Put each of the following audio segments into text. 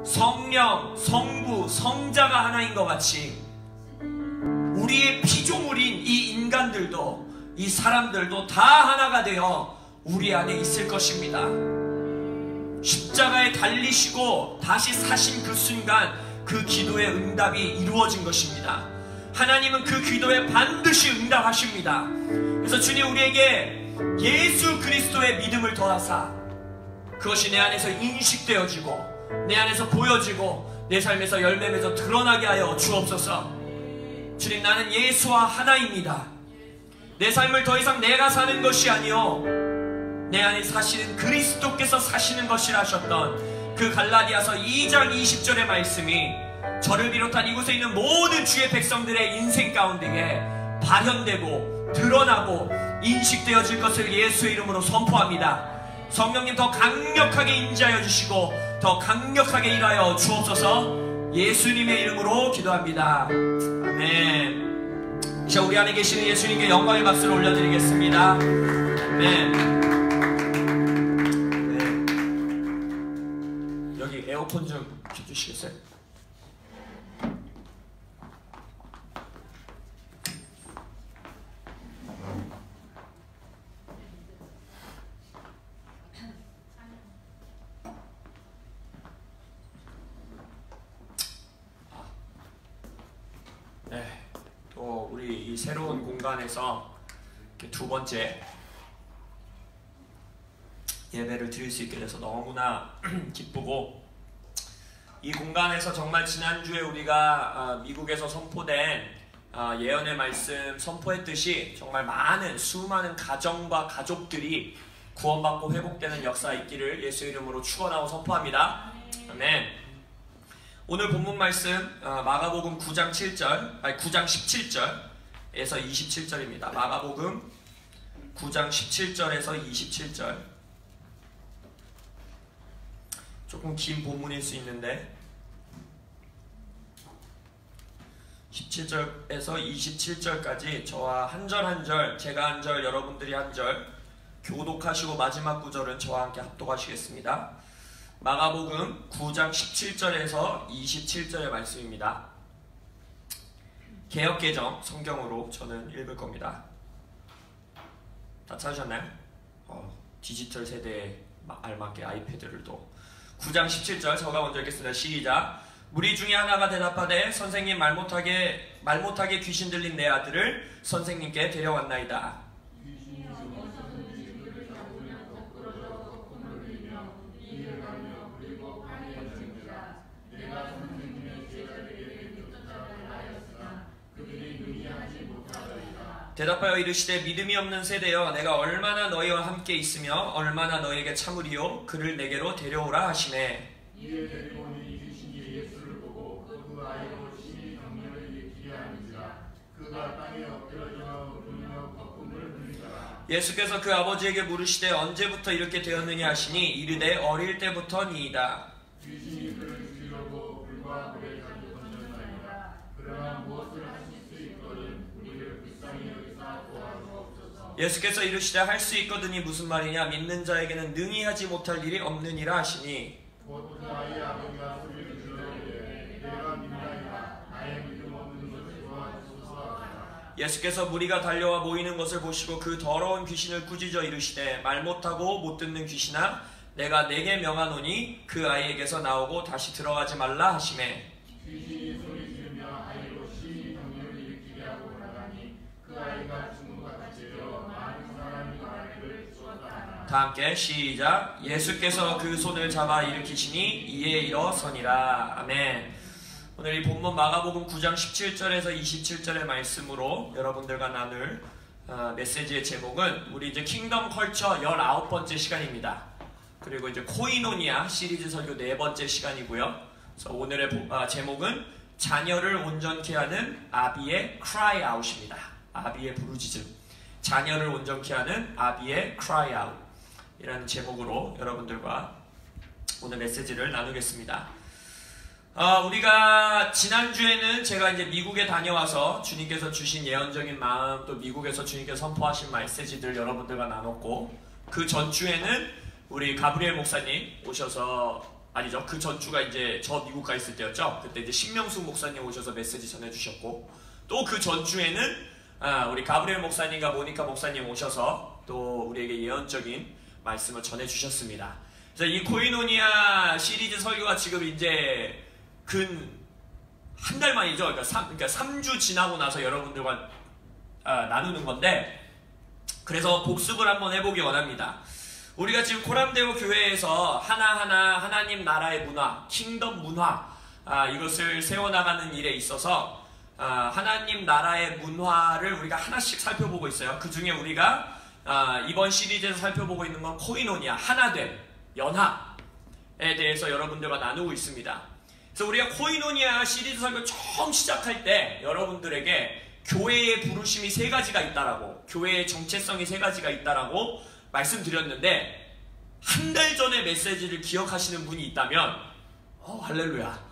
성령, 성부, 성자가 하나인 것 같이 우리의 피조물인 이 인간들도, 이 사람들도 다 하나가 되어 우리 안에 있을 것입니다. 십자가에 달리시고 다시 사신 그 순간 그 기도의 응답이 이루어진 것입니다. 하나님은 그 기도에 반드시 응답하십니다. 그래서 주님 우리에게 예수 그리스도의 믿음을 더하사 그것이 내 안에서 인식되어지고 내 안에서 보여지고 내 삶에서 열매 맺어 드러나게 하여 주옵소서. 주님, 나는 예수와 하나입니다. 내 삶을 더 이상 내가 사는 것이 아니요 내 안에 사시는 그리스도께서 사시는 것이라 하셨던 그 갈라디아서 2장 20절의 말씀이 저를 비롯한 이곳에 있는 모든 주의 백성들의 인생 가운데에 발현되고 드러나고 인식되어질 것을 예수의 이름으로 선포합니다. 성령님 더 강력하게 임재하여 주시고 더 강력하게 일하여 주옵소서. 예수님의 이름으로 기도합니다. 아멘. 이제 우리 안에 계시는 예수님께 영광의 박수를 올려드리겠습니다. 아멘. 여기 에어컨 좀 켜주시겠어요? 네, 또 우리 이 새로운 공간에서 이렇게 두 번째 예배를 드릴 수 있게 돼서 너무나 기쁘고, 이 공간에서 정말 지난주에 우리가 미국에서 선포된 예언의 말씀 선포했듯이 정말 많은 수많은 가정과 가족들이 구원받고 회복되는 역사가 있기를 예수 이름으로 축원하고 선포합니다. 아멘. 오늘 본문 말씀 마가복음 9장 17절에서 27절입니다. 마가복음 9장 17절에서 27절. 조금 긴 본문일 수 있는데 17절에서 27절까지 저와 한 절 한 절, 제가 한 절, 여러분들이 한 절 교독하시고 마지막 구절은 저와 함께 합독하시겠습니다. 마가복음 9장 17절에서 27절의 말씀입니다. 개역개정 성경으로 저는 읽을 겁니다. 다 찾으셨나요? 디지털 세대에 알맞게 아이패드를 또 9장 17절 저가 먼저 읽겠습니다. 시작. 무리 중에 하나가 대답하되 선생님, 말 못하게 귀신 들린 내 아들을 선생님께 데려왔나이다. 대답하여 이르시되 믿음이 없는 세대여, 내가 얼마나 너희와 함께 있으며 얼마나 너희에게 참으리요, 그를 내게로 데려오라 하시매. 이에 데려오니 귀신이 예수를 보고 그 아이로 심히 경련을 일으키게 하는지라. 그가 땅에 엎드러져 울며 거품을 흘리더라. 예수께서 그 아버지에게 물으시되 언제부터 이렇게 되었느냐 하시니 이르되 어릴 때부터니이다. 귀신이 그를 죽이려고 불과 불에 가지고 던졌나이다. 그러나 무엇을 하실 수 있거든 우리를 불쌍히 여기사 도와주옵소서. 예수께서 이르시되 할 수 있거든이 무슨 말이냐, 믿는 자에게는 능히 하지 못할 일이 없느니라 하시니. 곧 그 아이의 아버지가 소리를 질러 이르되 내가 믿나이다. 나의 믿음 없는 것을 도와주소서 하더라. 예수께서 무리가 달려와 모이는 것을 보시고 그 더러운 귀신을 꾸짖어 이르시되 말 못하고 못 듣는 귀신아, 내가 내게 명하노니 그 아이에게서 나오고 다시 들어가지 말라 하시매. 귀신이 소리 지르며 아이로 심히 경련을 일으키게 하고 나가니 그 아이가 죽은 것 같이 되어 많은 사람이 말을 쏟았다 하나. 다 함께 시작. 예수께서 그 손을 잡아 일으키시니 이에 일어서니라. 아멘. 오늘 이 본문 마가복음 9장 17절에서 27절의 말씀으로 여러분들과 나눌 메시지의 제목은 우리 이제 킹덤 컬처 19번째 시간입니다. 그리고 이제 코이노니아 시리즈 설교 4번째 시간이고요. 그래서 오늘의 제목은 자녀를 온전케 하는 아비의 cry out입니다. 아비의 부르짖음. 자녀를 온전케 하는 아비의 cry out 이라는 제목으로 여러분들과 오늘 메시지를 나누겠습니다. 우리가 지난주에는 제가 이제 미국에 다녀와서 주님께서 주신 예언적인 마음, 또 미국에서 주님께서 선포하신 메시지들 여러분들과 나눴고, 그 전주에는 우리 가브리엘 목사님 오셔서 아니죠. 그 전주가 이제 저 미국 가 있을 때였죠. 그때 이제 신명숙 목사님 오셔서 메시지 전해주셨고, 또 그 전주에는 우리 가브리엘 목사님과 모니카 목사님 오셔서 또 우리에게 예언적인 말씀을 전해주셨습니다. 그래서 이 코이노니아 시리즈 설교가 지금 이제 근 한 달 만이죠. 그러니까 3주 지나고 나서 여러분들과 나누는 건데, 그래서 복습을 한번 해보기 원합니다. 우리가 지금 코람데오 교회에서 하나하나 하나님 나라의 문화, 킹덤 문화, 이것을 세워나가는 일에 있어서 하나님 나라의 문화를 우리가 하나씩 살펴보고 있어요. 그 중에 우리가 이번 시리즈에서 살펴보고 있는 건 코이노니아, 하나됨, 연합에 대해서 여러분들과 나누고 있습니다. 그래서 우리가 코이노니아 시리즈 설교 처음 시작할 때 여러분들에게 교회의 부르심이 3가지가 있다라고, 교회의 정체성이 3가지가 있다라고 말씀드렸는데, 한 달 전에 메시지를 기억하시는 분이 있다면 할렐루야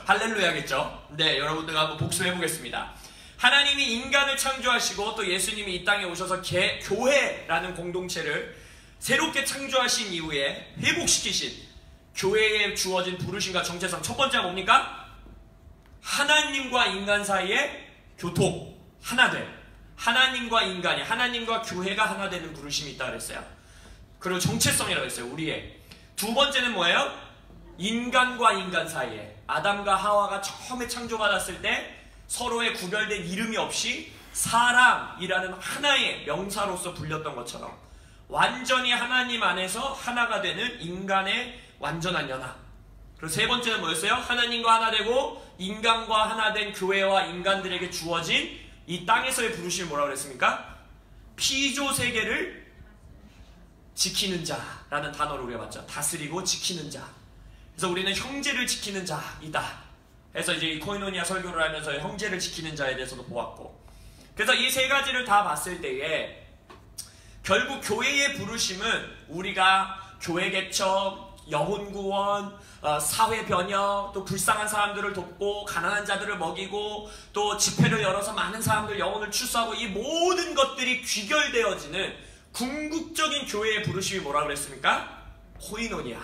할렐루야겠죠. 네, 여러분들과 한번 복습해 보겠습니다. 하나님이 인간을 창조하시고 또 예수님이 이 땅에 오셔서 교회라는 공동체를 새롭게 창조하신 이후에 회복시키신 교회에 주어진 부르심과 정체성, 첫 번째가 뭡니까? 하나님과 인간 사이의 교통, 하나됨. 하나님과 인간이, 하나님과 교회가 하나 되는 부르심이 있다 그랬어요. 그리고 정체성이라고 했어요. 우리의. 두 번째는 뭐예요? 인간과 인간 사이에, 아담과 하와가 처음에 창조받았을 때 서로의 구별된 이름이 없이 사람이라는 하나의 명사로서 불렸던 것처럼 완전히 하나님 안에서 하나가 되는 인간의 완전한 연합. 그리고 세 번째는 뭐였어요? 하나님과 하나 되고 인간과 하나 된 교회와 인간들에게 주어진 이 땅에서의 부르심을 뭐라고 그랬습니까? 피조 세계를 지키는 자라는 단어를 우리가 봤죠. 다스리고 지키는 자. 그래서 우리는 형제를 지키는 자이다. 그래서 이제 이 코이노니아 설교를 하면서 형제를 지키는 자에 대해서도 보았고, 그래서 이 3가지를 다 봤을 때에 결국 교회의 부르심은 우리가 교회 개척, 영혼 구원, 사회 변혁, 또 불쌍한 사람들을 돕고 가난한 자들을 먹이고 또 집회를 열어서 많은 사람들 영혼을 출소하고, 이 모든 것들이 귀결되어지는 궁극적인 교회의 부르심이 뭐라 그랬습니까? 코이노니아,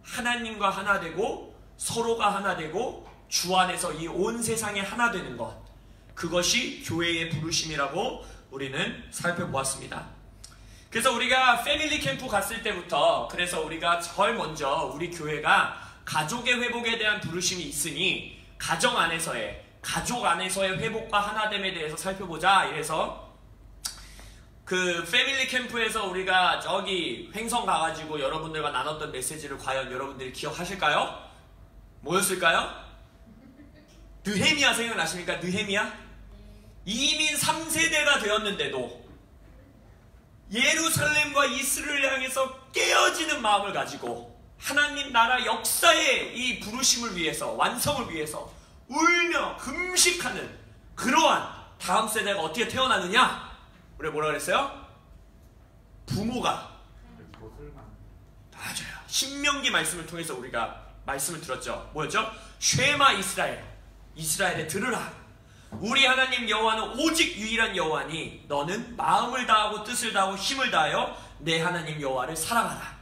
하나님과 하나 되고 서로가 하나 되고 주 안에서 이 온 세상에 하나 되는 것, 그것이 교회의 부르심이라고 우리는 살펴보았습니다. 그래서 우리가 패밀리 캠프 갔을 때부터, 그래서 우리가 제일 먼저 우리 교회가 가족의 회복에 대한 부르심이 있으니 가정 안에서의, 가족 안에서의 회복과 하나됨에 대해서 살펴보자. 이래서 그 패밀리 캠프에서 우리가 저기 횡성 가가지고 여러분들과 나눴던 메시지를 과연 여러분들이 기억하실까요? 뭐였을까요? 느헤미야 생각나십니까? 느헤미야? 이민 3세대가 되었는데도 예루살렘과 이스라엘을 향해서 깨어지는 마음을 가지고 하나님 나라 역사의 이 부르심을 위해서, 완성을 위해서 울며 금식하는 그러한 다음 세대가 어떻게 태어나느냐? 우리 뭐라 그랬어요? 부모가, 맞아요. 신명기 말씀을 통해서 우리가 말씀을 들었죠. 뭐였죠? 쉐마 이스라엘, 이스라엘에 들으라. 우리 하나님 여호와는 오직 유일한 여호와니 너는 마음을 다하고 뜻을 다하고 힘을 다하여 내 하나님 여호와를 사랑하라.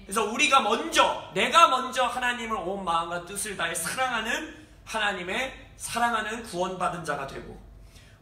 그래서 우리가 먼저, 내가 먼저 하나님을 온 마음과 뜻을 다해 사랑하는 하나님의 사랑하는 구원받은 자가 되고,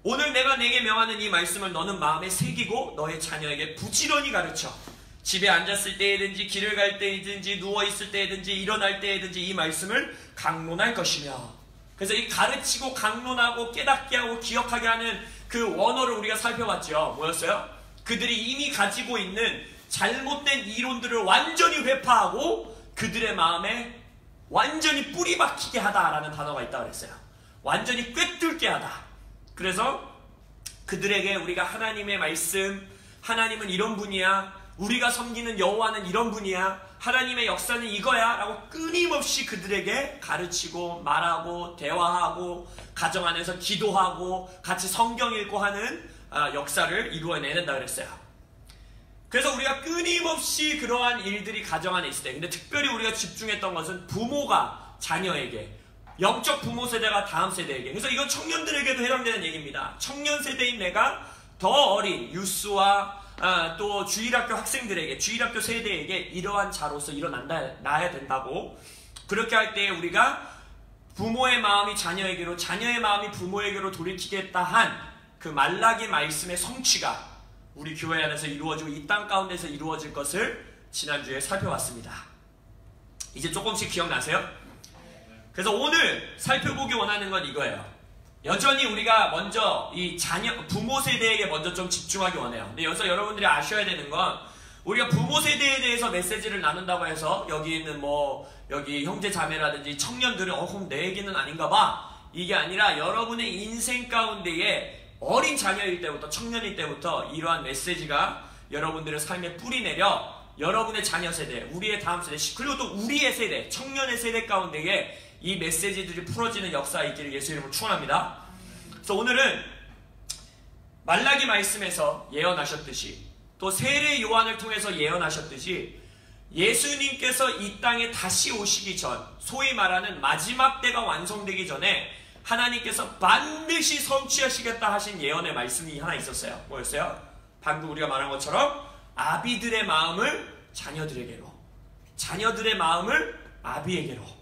오늘 내가 내게 명하는 이 말씀을 너는 마음에 새기고 너의 자녀에게 부지런히 가르쳐 집에 앉았을 때에든지 길을 갈 때이든지 누워있을 때에든지 일어날 때에든지 이 말씀을 강론할 것이며. 그래서 이 가르치고 강론하고 깨닫게 하고 기억하게 하는 그 원어를 우리가 살펴봤죠. 뭐였어요? 그들이 이미 가지고 있는 잘못된 이론들을 완전히 회파하고 그들의 마음에 완전히 뿌리 박히게 하다라는 단어가 있다고 그랬어요. 완전히 꿰뚫게 하다. 그래서 그들에게 우리가 하나님의 말씀, 하나님은 이런 분이야, 우리가 섬기는 여호와는 이런 분이야, 하나님의 역사는 이거야 라고 끊임없이 그들에게 가르치고 말하고 대화하고 가정 안에서 기도하고 같이 성경 읽고 하는 역사를 이루어내는다 그랬어요. 그래서 우리가 끊임없이 그러한 일들이 가정 안에 있을 때, 근데 특별히 우리가 집중했던 것은 부모가 자녀에게, 영적 부모 세대가 다음 세대에게, 그래서 이건 청년들에게도 해당되는 얘기입니다. 청년 세대인 내가 더 어린 유스와 또 주일학교 학생들에게, 주일학교 세대에게 이러한 자로서 일어나야 된다고. 그렇게 할 때 우리가 부모의 마음이 자녀에게로, 자녀의 마음이 부모에게로 돌이키겠다 한 그 말라기 말씀의 성취가 우리 교회 안에서 이루어지고 이 땅 가운데서 이루어질 것을 지난주에 살펴봤습니다. 이제 조금씩 기억나세요? 그래서 오늘 살펴보기 원하는 건 이거예요. 여전히 우리가 먼저 이 부모 세대에게 먼저 좀 집중하기 원해요. 근데 여기서 여러분들이 아셔야 되는 건, 우리가 부모 세대에 대해서 메시지를 나눈다고 해서 여기 있는 여기 형제 자매라든지 청년들은 그럼 내 얘기는 아닌가 봐, 이게 아니라 여러분의 인생 가운데에 어린 자녀일 때부터, 청년일 때부터 이러한 메시지가 여러분들의 삶에 뿌리 내려 여러분의 자녀 세대, 우리의 다음 세대, 그리고 또 우리의 세대, 청년의 세대 가운데에 이 메시지들이 풀어지는 역사가 있기를 예수 이름으로 축원합니다. 그래서 오늘은 말라기 말씀에서 예언하셨듯이, 또 세례 요한을 통해서 예언하셨듯이, 예수님께서 이 땅에 다시 오시기 전, 소위 말하는 마지막 때가 완성되기 전에 하나님께서 반드시 성취하시겠다 하신 예언의 말씀이 하나 있었어요. 뭐였어요? 방금 우리가 말한 것처럼 아비들의 마음을 자녀들에게로, 자녀들의 마음을 아비에게로.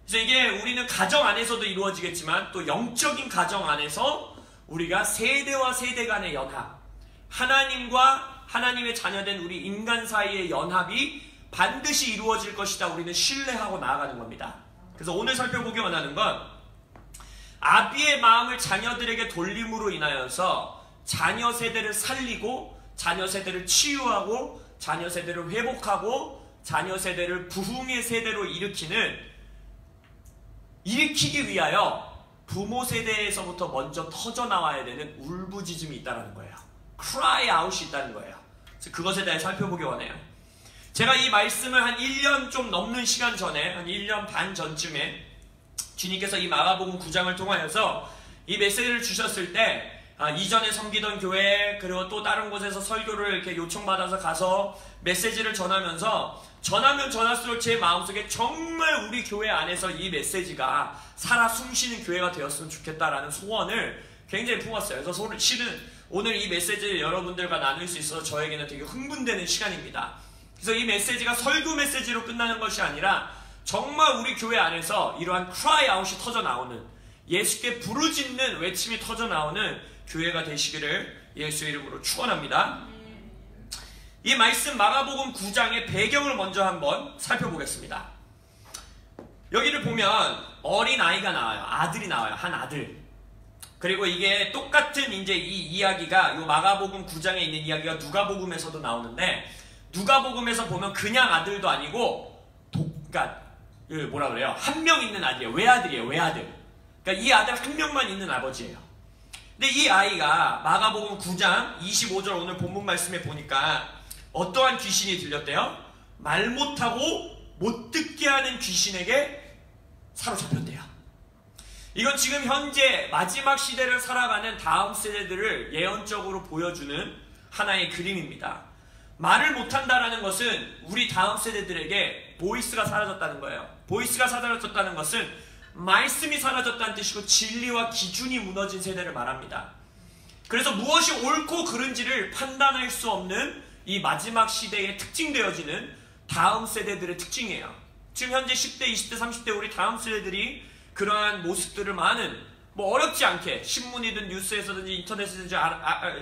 그래서 이게 우리는 가정 안에서도 이루어지겠지만 또 영적인 가정 안에서 우리가 세대와 세대 간의 연합, 하나님과 하나님의 자녀된 우리 인간 사이의 연합이 반드시 이루어질 것이다, 우리는 신뢰하고 나아가는 겁니다. 그래서 오늘 살펴보기 원하는 건 아비의 마음을 자녀들에게 돌림으로 인하여서 자녀 세대를 살리고, 자녀 세대를 치유하고, 자녀 세대를 회복하고, 자녀 세대를 부흥의 세대로 일으키기 위하여 부모 세대에서부터 먼저 터져나와야 되는 울부짖음이 있다는 거예요. cry out이 있다는 거예요. 그래서 그것에 대해 살펴보기 원해요. 제가 이 말씀을 한 1년 좀 넘는 시간 전에, 한 1년 반 전쯤에 주님께서 이 마가복음 9장을 통하여서 이 메시지를 주셨을 때, 이전에 섬기던 교회, 그리고 또 다른 곳에서 설교를 이렇게 요청받아서 가서 메시지를 전하면서, 전하면 전할수록 제 마음속에 정말 우리 교회 안에서 이 메시지가 살아 숨쉬는 교회가 되었으면 좋겠다라는 소원을 굉장히 품었어요. 그래서 실은 오늘 이 메시지를 여러분들과 나눌 수 있어서 저에게는 되게 흥분되는 시간입니다. 그래서 이 메시지가 설교 메시지로 끝나는 것이 아니라 정말 우리 교회 안에서 이러한 cry out이 터져 나오는, 예수께 부르짖는 외침이 터져 나오는 교회가 되시기를 예수 이름으로 축원합니다. 이 말씀 마가복음 9장의 배경을 먼저 한번 살펴보겠습니다. 여기를 보면 어린 아이가 나와요. 아들이 나와요. 한 아들. 그리고 이게 똑같은 이제 이 이야기가, 이 마가복음 9장에 있는 이야기가 누가복음에서도 나오는데, 누가복음에서 보면 그냥 아들도 아니고 뭐라 그래요? 한 명 있는 아들이에요. 외아들이에요. 외아들. 그러니까 이 아들 한 명만 있는 아버지예요. 근데 이 아이가 마가복음 9장 25절 오늘 본문 말씀에 보니까 어떠한 귀신이 들렸대요? 말 못하고 못 듣게 하는 귀신에게 사로잡혔대요. 이건 지금 현재 마지막 시대를 살아가는 다음 세대들을 예언적으로 보여주는 하나의 그림입니다. 말을 못한다라는 것은 우리 다음 세대들에게 보이스가 사라졌다는 거예요. 보이스가 사라졌다는 것은 말씀이 사라졌다는 뜻이고 진리와 기준이 무너진 세대를 말합니다. 그래서 무엇이 옳고 그른지를 판단할 수 없는 이 마지막 시대에 특징되어지는 다음 세대들의 특징이에요. 지금 현재 10대, 20대, 30대 우리 다음 세대들이 그러한 모습들을 많은, 어렵지 않게 신문이든 뉴스에서든지 인터넷에서든지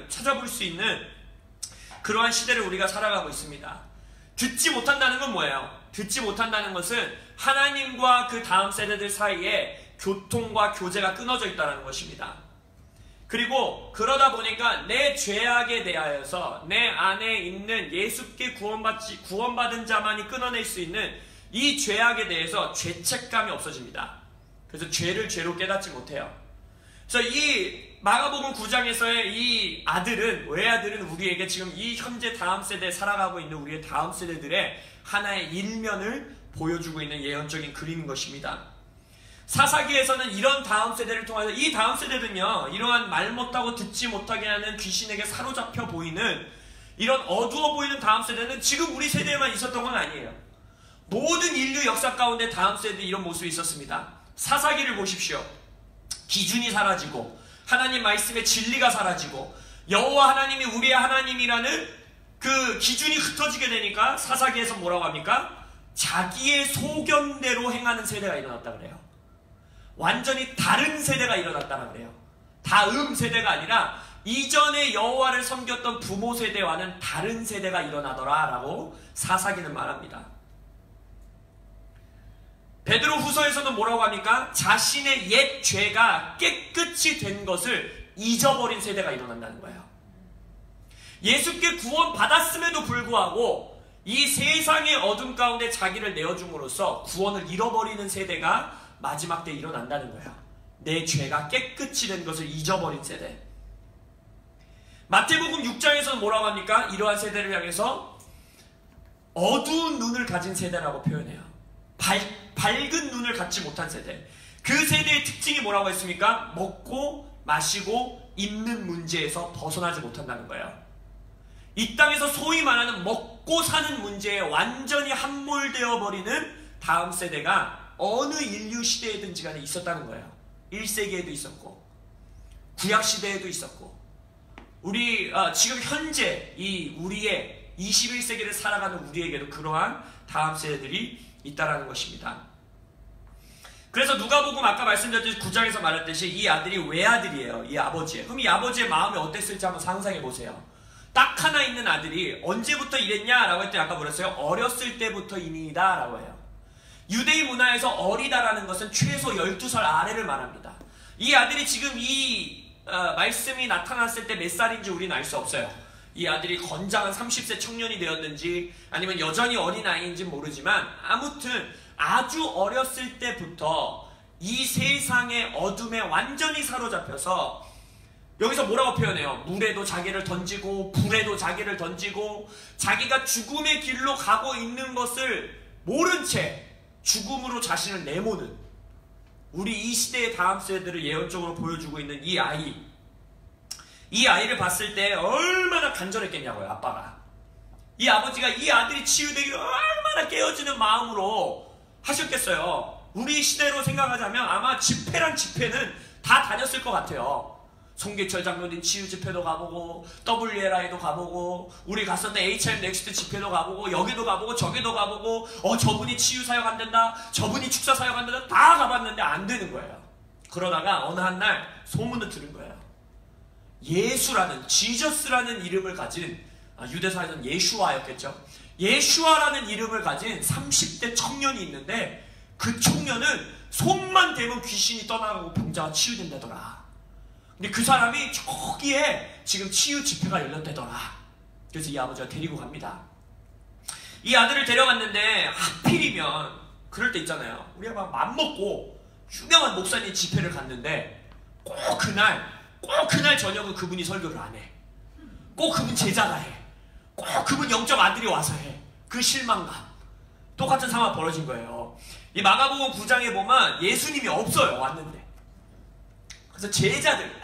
찾아볼 수 있는 그러한 시대를 우리가 살아가고 있습니다. 듣지 못한다는 건 뭐예요? 듣지 못한다는 것은 하나님과 그 다음 세대들 사이에 교통과 교제가 끊어져 있다는 것입니다. 그리고 그러다 보니까 내 죄악에 대하여서 내 안에 있는 예수께 구원받은 자만이 끊어낼 수 있는 이 죄악에 대해서 죄책감이 없어집니다. 그래서 죄를 죄로 깨닫지 못해요. 그래서 이 마가복음 9장에서의 이 아들은, 외아들은 우리에게 지금 이 현재 다음 세대에 살아가고 있는 우리의 다음 세대들의 하나의 일면을 보여주고 있는 예언적인 그림인 것입니다. 사사기에서는 이런 다음 세대를 통해서, 이 다음 세대는요, 이러한 말 못하고 듣지 못하게 하는 귀신에게 사로잡혀 보이는 이런 어두워 보이는 다음 세대는 지금 우리 세대에만 있었던 건 아니에요. 모든 인류 역사 가운데 다음 세대에 이런 모습이 있었습니다. 사사기를 보십시오. 기준이 사라지고 하나님 말씀의 진리가 사라지고 여호와 하나님이 우리의 하나님이라는 그 기준이 흩어지게 되니까 사사기에서 뭐라고 합니까? 자기의 소견대로 행하는 세대가 일어났다 그래요. 완전히 다른 세대가 일어났다 그래요. 다음 세대가 아니라 이전에 여호와를 섬겼던 부모 세대와는 다른 세대가 일어나더라 라고 사사기는 말합니다. 베드로 후서에서는 뭐라고 합니까? 자신의 옛 죄가 깨끗이 된 것을 잊어버린 세대가 일어난다는 거예요. 예수께 구원 받았음에도 불구하고 이 세상의 어둠 가운데 자기를 내어줌으로써 구원을 잃어버리는 세대가 마지막 때 일어난다는 거예요. 내 죄가 깨끗이 된 것을 잊어버린 세대. 마태복음 6장에서는 뭐라고 합니까? 이러한 세대를 향해서 어두운 눈을 가진 세대라고 표현해요. 밝은 눈을 갖지 못한 세대. 그 세대의 특징이 뭐라고 했습니까? 먹고 마시고 입는 문제에서 벗어나지 못한다는 거예요. 이 땅에서 소위 말하는 먹고 사는 문제에 완전히 함몰되어 버리는 다음 세대가 어느 인류 시대에든지 간에 있었다는 거예요. 1세기에도 있었고 구약시대에도 있었고 우리 지금 현재 이 우리의 21세기를 살아가는 우리에게도 그러한 다음 세대들이 있다라는 것입니다. 그래서 누가복음 아까 말씀드렸듯이 9장에서 말했듯이 이 아들이 외아들이에요. 이 아버지의. 그럼 이 아버지의 마음이 어땠을지 한번 상상해 보세요. 딱 하나 있는 아들이 언제부터 이랬냐라고 했더니 아까 뭐랬어요? 어렸을 때부터이니이다 라고 해요. 유대인 문화에서 어리다라는 것은 최소 12살 아래를 말합니다. 이 아들이 지금 이 말씀이 나타났을 때 몇 살인지 우리는 알 수 없어요. 이 아들이 건장한 30세 청년이 되었는지 아니면 여전히 어린아이인지 모르지만 아무튼 아주 어렸을 때부터 이 세상의 어둠에 완전히 사로잡혀서 여기서 뭐라고 표현해요? 물에도 자기를 던지고 불에도 자기를 던지고 자기가 죽음의 길로 가고 있는 것을 모른 채 죽음으로 자신을 내모는 우리 이 시대의 다음 세대들을 예언적으로 보여주고 있는 이 아이. 이 아이를 봤을 때 얼마나 간절했겠냐고요, 아빠가. 이 아버지가 이 아들이 치유되기를 얼마나 깨어지는 마음으로 하셨겠어요. 우리 시대로 생각하자면 아마 집회란 집회는 다 다녔을 것 같아요. 송계철 장로님 치유 집회도 가보고 WLI도 가보고 우리 갔었던 HM 넥스트 집회도 가보고 여기도 가보고 저기도 가보고 저분이 치유 사역 안 된다 저분이 축사 사역 안 된다 다 가봤는데 안 되는 거예요. 그러다가 어느 한 날 소문을 들은 거예요. 예수라는 지저스라는 이름을 가진 유대사에서는 예슈아였겠죠. 예슈아라는 이름을 가진 30대 청년이 있는데 그 청년은 손만 대면 귀신이 떠나가고 병자가 치유된다더라. 근데 그 사람이 저기에 지금 치유 집회가 열렸대더라. 그래서 이 아버지가 데리고 갑니다. 이 아들을 데려갔는데 하필이면 그럴 때 있잖아요. 우리가 막 맘먹고 유명한 목사님 집회를 갔는데 꼭 그날 저녁은 그분이 설교를 안 해. 꼭 그분 제자가 해. 꼭 그분 영적 아들이 와서 해. 그 실망감. 똑같은 상황이 벌어진 거예요. 이 마가복음 9장에 보면 예수님이 없어요. 왔는데. 그래서 제자들,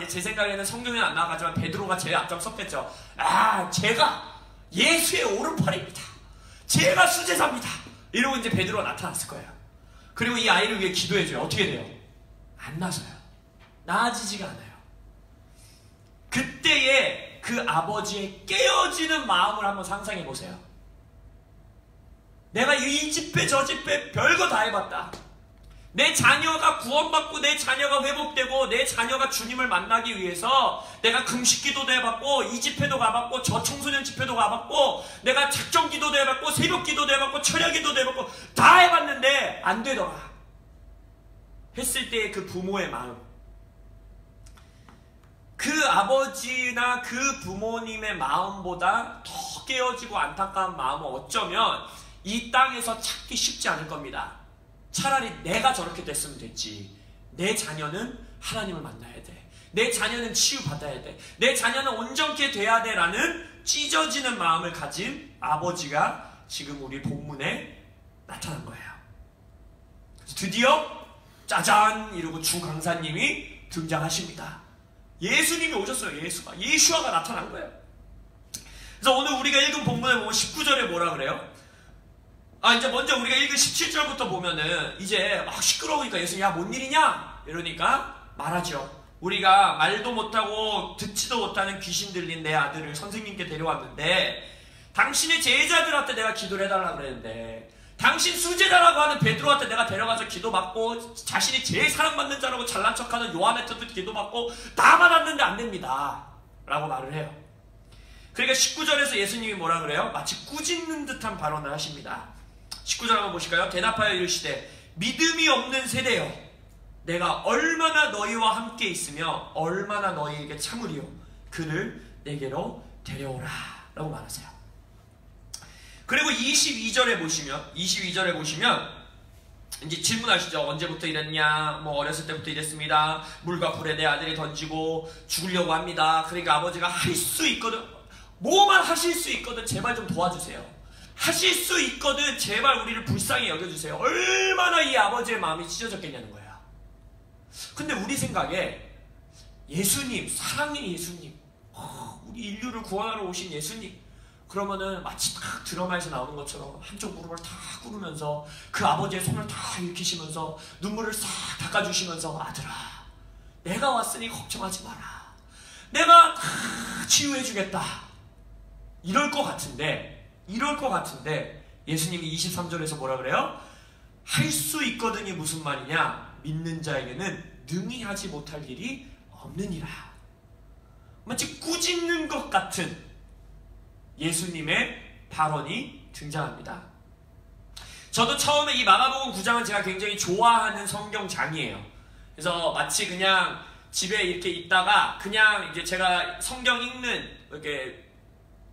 제 생각에는 성경에는 안 나와가지만 베드로가 제일 앞장섰겠죠. 제가 예수의 오른팔입니다. 제가 수제자입니다. 이러고 이제 베드로가 나타났을 거예요. 그리고 이 아이를 위해 기도해줘요. 어떻게 돼요? 안 나서요. 나아지지가 않아요. 그때의 그 아버지의 깨어지는 마음을 한번 상상해 보세요. 내가 이 집회 저 집회 별거 다 해봤다. 내 자녀가 구원받고 내 자녀가 회복되고 내 자녀가 주님을 만나기 위해서 내가 금식기도도 해봤고 이 집회도 가봤고 저 청소년 집회도 가봤고 내가 작정기도도 해봤고 새벽기도도 해봤고 철야기도도 해봤고 다 해봤는데 안 되더라. 했을 때의 그 부모의 마음, 그 아버지나 그 부모님의 마음보다 더 깨어지고 안타까운 마음은 어쩌면 이 땅에서 찾기 쉽지 않을 겁니다. 차라리 내가 저렇게 됐으면 됐지. 내 자녀는 하나님을 만나야 돼. 내 자녀는 치유받아야 돼. 내 자녀는 온전케 돼야 돼 라는 찢어지는 마음을 가진 아버지가 지금 우리 본문에 나타난 거예요. 드디어 짜잔 이러고 주 강사님이 등장하십니다. 예수님이 오셨어요. 예수아가 나타난 거예요. 그래서 오늘 우리가 읽은 본문에 보면 19절에 뭐라 그래요? 이제 먼저 우리가 읽은 17절부터 보면은 이제 막 시끄러우니까 예수님, 야, 뭔 일이냐? 이러니까 말하죠. 우리가 말도 못하고 듣지도 못하는 귀신 들린 내 아들을 선생님께 데려왔는데 당신의 제자들한테 내가 기도를 해달라고 그랬는데 당신 수제자라고 하는 베드로한테 내가 데려가서 기도받고 자신이 제일 사랑받는 자라고 잘난 척하는 요한한테도 기도받고 다 받았는데 안 됩니다 라고 말을 해요. 그러니까 19절에서 예수님이 뭐라 그래요? 마치 꾸짖는 듯한 발언을 하십니다. 19절 한번 보실까요? 대답하여 이르시되 믿음이 없는 세대여 내가 얼마나 너희와 함께 있으며 얼마나 너희에게 참으리요 그를 내게로 데려오라 라고 말하세요. 그리고 22절에 보시면 이제 질문하시죠. 언제부터 이랬냐? 뭐 어렸을 때부터 이랬습니다. 물과 불에 내 아들이 던지고 죽으려고 합니다. 그러니까 아버지가 할 수 있거든. 뭐만 하실 수 있거든 제발 좀 도와주세요. 하실 수 있거든 제발 우리를 불쌍히 여겨주세요. 얼마나 이 아버지의 마음이 찢어졌겠냐는 거예요. 근데 우리 생각에 예수님, 사랑의 예수님, 우리 인류를 구원하러 오신 예수님, 그러면은 마치 딱 드라마에서 나오는 것처럼 한쪽 무릎을 탁 꿇으면서 그 아버지의 손을 탁 일으키시면서 눈물을 싹 닦아주시면서 아들아 내가 왔으니 걱정하지 마라. 내가 다 치유해주겠다. 이럴 것 같은데 예수님이 23절에서 뭐라 그래요? 할 수 있거든이 무슨 말이냐? 믿는 자에게는 능히 하지 못할 일이 없느니라. 마치 꾸짖는 것 같은 예수님의 발언이 등장합니다. 저도 처음에 이 마가복음 9장은 제가 굉장히 좋아하는 성경장이에요. 그래서 마치 그냥 집에 이렇게 있다가 그냥 이제 제가 성경 읽는 이렇게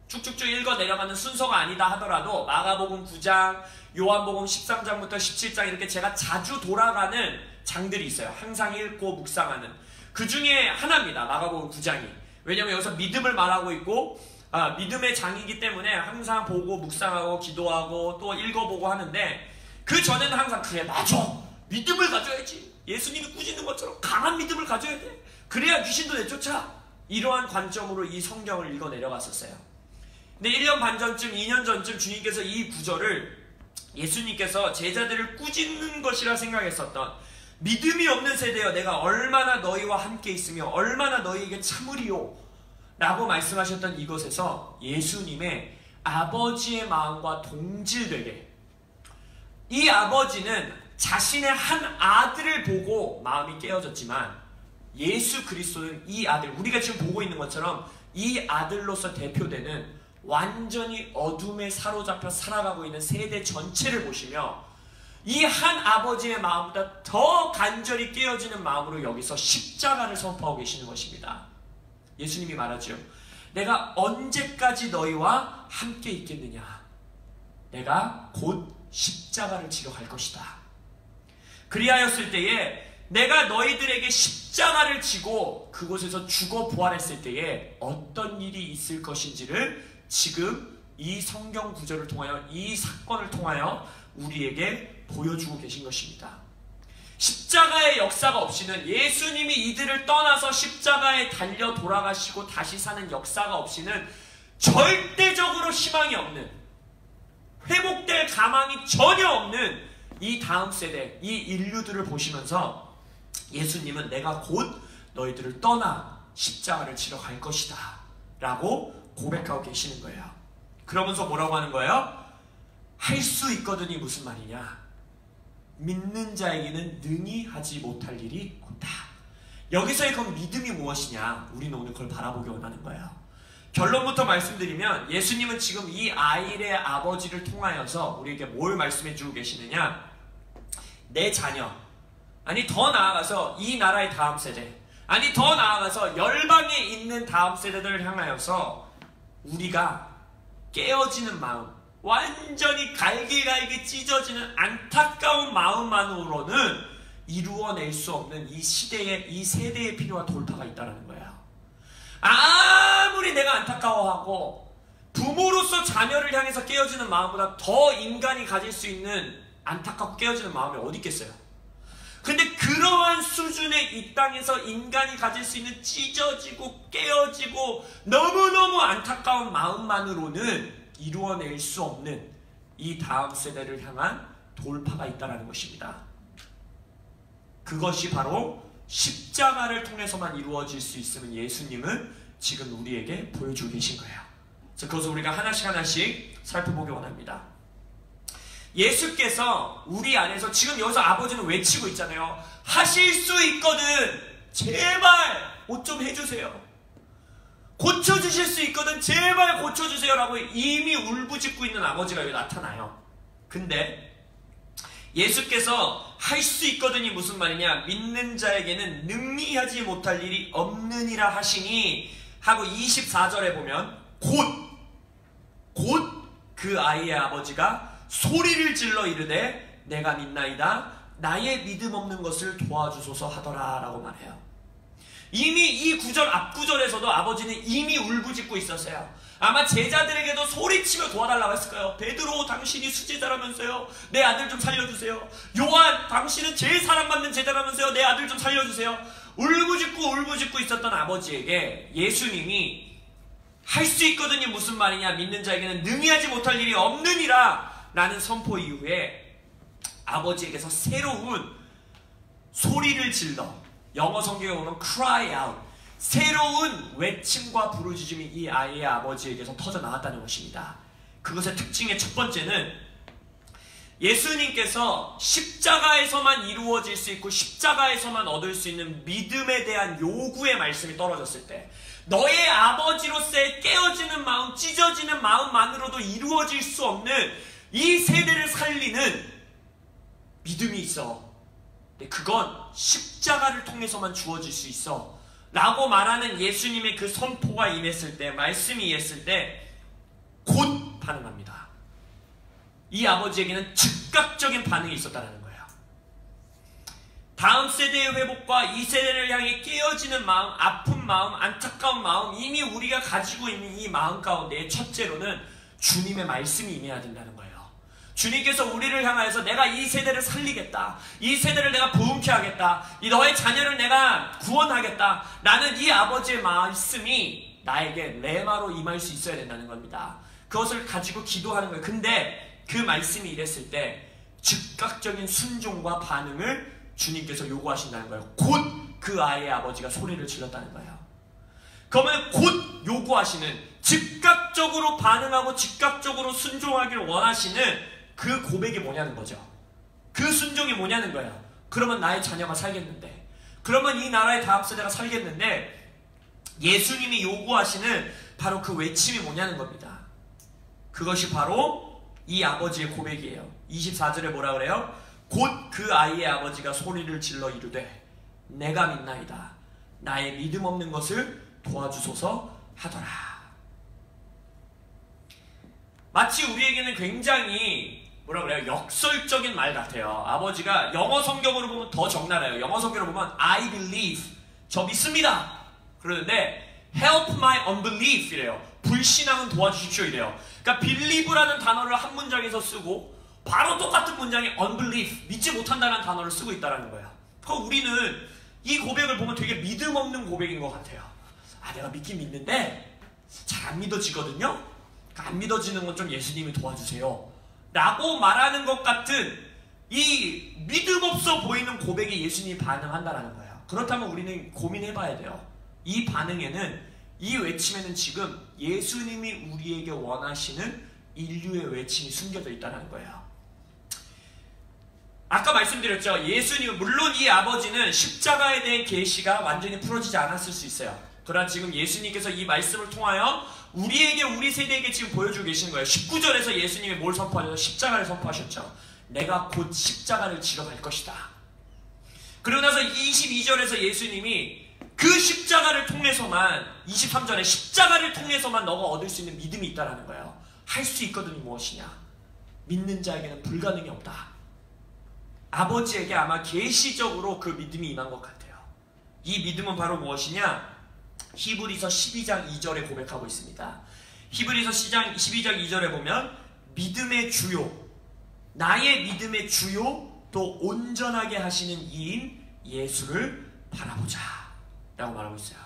쭉쭉쭉 읽어 내려가는 순서가 아니다 하더라도 마가복음 9장, 요한복음 13장부터 17장 이렇게 제가 자주 돌아가는 장들이 있어요. 항상 읽고 묵상하는. 그 중에 하나입니다. 마가복음 9장이. 왜냐면 여기서 믿음을 말하고 있고 믿음의 장이기 때문에 항상 보고 묵상하고 기도하고 또 읽어보고 하는데 그 전에는 항상 그래 맞아 믿음을 가져야지 예수님이 꾸짖는 것처럼 강한 믿음을 가져야 돼 그래야 귀신도 내쫓아 이러한 관점으로 이 성경을 읽어 내려갔었어요. 근데 1년 반 전쯤 2년 전쯤 주님께서 이 구절을 예수님께서 제자들을 꾸짖는 것이라 생각했었던 믿음이 없는 세대여 내가 얼마나 너희와 함께 있으며 얼마나 너희에게 참으리요 라고 말씀하셨던 이것에서 예수님의 아버지의 마음과 동질되게 이 아버지는 자신의 한 아들을 보고 마음이 깨어졌지만 예수 그리스도는 이 아들 우리가 지금 보고 있는 것처럼 이 아들로서 대표되는 완전히 어둠에 사로잡혀 살아가고 있는 세대 전체를 보시며 이 한 아버지의 마음보다 더 간절히 깨어지는 마음으로 여기서 십자가를 선포하고 계시는 것입니다. 예수님이 말하죠. 내가 언제까지 너희와 함께 있겠느냐. 내가 곧 십자가를 지러 갈 것이다. 그리하였을 때에 내가 너희들에게 십자가를 지고 그곳에서 죽어 부활했을 때에 어떤 일이 있을 것인지를 지금 이 성경 구절을 통하여 이 사건을 통하여 우리에게 보여주고 계신 것입니다. 십자가의 역사가 없이는 예수님이 이들을 떠나서 십자가에 달려 돌아가시고 다시 사는 역사가 없이는 절대적으로 희망이 없는 회복될 가망이 전혀 없는 이 다음 세대 이 인류들을 보시면서 예수님은 내가 곧 너희들을 떠나 십자가를 지러 갈 것이다 라고 고백하고 계시는 거예요. 그러면서 뭐라고 하는 거예요? 할 수 있거든이 무슨 말이냐? 믿는 자에게는 능히 하지 못할 일이 없다. 여기서의 그 믿음이 무엇이냐? 우리는 오늘 그걸 바라보기 원하는 거예요. 결론부터 말씀드리면 예수님은 지금 이 아이의 아버지를 통하여서 우리에게 뭘 말씀해 주고 계시느냐? 내 자녀, 아니 더 나아가서 이 나라의 다음 세대, 아니 더 나아가서 열방에 있는 다음 세대들을 향하여서 우리가 깨어지는 마음, 완전히 갈기갈기 찢어지는 안타까운 마음만으로는 이루어낼 수 없는 이 시대에 이 세대에 필요한 돌파가 있다는 거예요. 아무리 내가 안타까워하고 부모로서 자녀를 향해서 깨어지는 마음보다 더 인간이 가질 수 있는 안타깝고 깨어지는 마음이 어디 있겠어요? 근데 그러한 수준의 이 땅에서 인간이 가질 수 있는 찢어지고 깨어지고 너무너무 안타까운 마음만으로는 이루어낼 수 없는 이 다음 세대를 향한 돌파가 있다는 것입니다. 그것이 바로 십자가를 통해서만 이루어질 수 있음은 예수님은 지금 우리에게 보여주고 계신 거예요. 그래서 그것을 우리가 하나씩 살펴보기 원합니다. 예수께서 우리 안에서 지금 여기서 아버지는 외치고 있잖아요. 하실 수 있거든 제발 뭐 좀 해주세요. 고쳐주실 수 있거든 제발 고쳐주세요 라고 이미 울부짖고 있는 아버지가 여기 나타나요. 근데 예수께서 할 수 있거든이 무슨 말이냐, 믿는 자에게는 능히하지 못할 일이 없느니라 하시니 하고 24절에 보면 곧 그 아이의 아버지가 소리를 질러 이르되 내가 믿나이다 나의 믿음 없는 것을 도와주소서 하더라 라고 말해요. 이미 이 구절 앞구절에서도 아버지는 이미 울부짖고 있었어요. 아마 제자들에게도 소리치며 도와달라고 했을 거예요. 베드로 당신이 수제자라면서요, 내 아들 좀 살려주세요. 요한 당신은 제일 사랑받는 제자라면서요, 내 아들 좀 살려주세요. 울부짖고 있었던 아버지에게 예수님이 할 수 있거든요 무슨 말이냐, 믿는 자에게는 능히하지 못할 일이 없느니라 라는 선포 이후에 아버지에게서 새로운 소리를 질러, 영어 성경에 보면 cry out, 새로운 외침과 부르짖음이 이 아이의 아버지에게서 터져 나왔다는 것입니다. 그것의 특징의 첫 번째는 예수님께서 십자가에서만 이루어질 수 있고 십자가에서만 얻을 수 있는 믿음에 대한 요구의 말씀이 떨어졌을 때, 너의 아버지로서의 깨어지는 마음, 찢어지는 마음만으로도 이루어질 수 없는 이 세대를 살리는 믿음이 있어. 근데 그건 십자가를 통해서만 주어질 수 있어 라고 말하는 예수님의 그 선포가 임했을 때, 말씀이 임했을 때 곧 반응합니다. 이 아버지에게는 즉각적인 반응이 있었다는 거예요. 다음 세대의 회복과 이 세대를 향해 깨어지는 마음, 아픈 마음, 안타까운 마음, 이미 우리가 가지고 있는 이 마음 가운데 첫째로는 주님의 말씀이 임해야 된다는 거예요. 주님께서 우리를 향하여서 내가 이 세대를 살리겠다, 이 세대를 내가 부흥케 하겠다, 이 너의 자녀를 내가 구원하겠다 라는 이 아버지의 말씀이 나에게 레마로 임할 수 있어야 된다는 겁니다. 그것을 가지고 기도하는 거예요. 근데 그 말씀이 이랬을 때 즉각적인 순종과 반응을 주님께서 요구하신다는 거예요. 곧 그 아이의 아버지가 소리를 질렀다는 거예요. 그러면 곧 요구하시는, 즉각적으로 반응하고 즉각적으로 순종하기를 원하시는 그 고백이 뭐냐는 거죠. 그 순종이 뭐냐는 거예요. 그러면 나의 자녀가 살겠는데, 그러면 이 나라의 다음 세대가 살겠는데, 예수님이 요구하시는 바로 그 외침이 뭐냐는 겁니다. 그것이 바로 이 아버지의 고백이에요. 24절에 뭐라 그래요? 곧 그 아이의 아버지가 소리를 질러 이르되 내가 믿나이다 나의 믿음 없는 것을 도와주소서 하더라. 마치 우리에게는 굉장히 뭐라 그래요? 역설적인 말 같아요. 아버지가 영어 성경으로 보면 더 적나라해요. 영어 성경으로 보면 I believe, 저 믿습니다 그러는데 help my unbelief 이래요. 불신앙은 도와주십시오 이래요. 그러니까 believe라는 단어를 한 문장에서 쓰고 바로 똑같은 문장에 unbelief, 믿지 못한다는 단어를 쓰고 있다는 거예요. 그럼 우리는 이 고백을 보면 되게 믿음 없는 고백인 것 같아요. 아, 내가 믿긴 믿는데 잘 안 믿어지거든요. 안 믿어지는 건 좀 예수님이 도와주세요 라고 말하는 것 같은 이 믿음 없어 보이는 고백에 예수님이 반응한다는 거예요. 그렇다면 우리는 고민해봐야 돼요. 이 반응에는, 이 외침에는 지금 예수님이 우리에게 원하시는 인류의 외침이 숨겨져 있다는 거예요. 아까 말씀드렸죠. 예수님은, 물론 이 아버지는 십자가에 대한 계시가 완전히 풀어지지 않았을 수 있어요. 그러나 지금 예수님께서 이 말씀을 통하여 우리에게, 우리 세대에게 지금 보여주고 계시는 거예요. 19절에서 예수님이 뭘 선포하셨죠? 십자가를 선포하셨죠. 내가 곧 십자가를 지러 갈 것이다. 그러고 나서 22절에서 예수님이 그 십자가를 통해서만, 23절에 십자가를 통해서만 너가 얻을 수 있는 믿음이 있다는 거예요. 할 수 있거든이 무엇이냐? 믿는 자에게는 불가능이 없다. 아버지에게 아마 계시적으로 그 믿음이 임한 것 같아요. 이 믿음은 바로 무엇이냐? 히브리서 12장 2절에 고백하고 있습니다. 히브리서 12장 2절에 보면 믿음의 주요, 나의 믿음의 주요 또 온전하게 하시는 이인 예수를 바라보자 라고 말하고 있어요.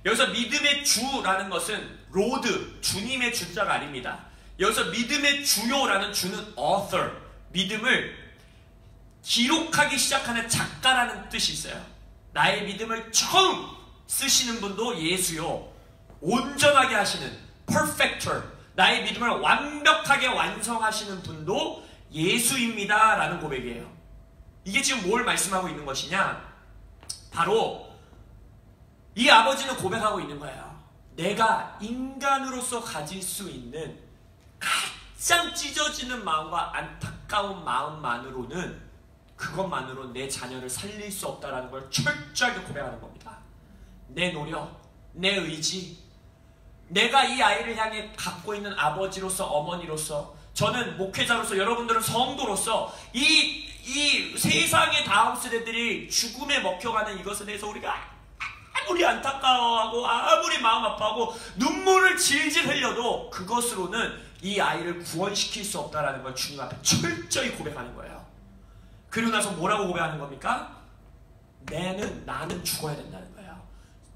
여기서 믿음의 주라는 것은 로드, 주님의 주자가 아닙니다. 여기서 믿음의 주요라는 주는 author, 믿음을 기록하기 시작하는 작가라는 뜻이 있어요. 나의 믿음을 처음 쓰시는 분도 예수요. 온전하게 하시는 perfecter, 나의 믿음을 완벽하게 완성하시는 분도 예수입니다 라는 고백이에요. 이게 지금 뭘 말씀하고 있는 것이냐? 바로 이 아버지는 고백하고 있는 거예요. 내가 인간으로서 가질 수 있는 가장 찢어지는 마음과 안타까운 마음만으로는, 그것만으로 내 자녀를 살릴 수 없다는 걸 철저하게 고백하는 겁니다. 내 노력, 내 의지, 내가 이 아이를 향해 갖고 있는 아버지로서, 어머니로서, 저는 목회자로서, 여러분들은 성도로서 이 세상의 다음 세대들이 죽음에 먹혀가는 이것에 대해서 우리가 아무리 안타까워하고 아무리 마음 아파하고 눈물을 질질 흘려도 그것으로는 이 아이를 구원시킬 수 없다는 걸 주님 앞에 철저히 고백하는 거예요. 그리고 나서 뭐라고 고백하는 겁니까? 나는 죽어야 된다는 거예요.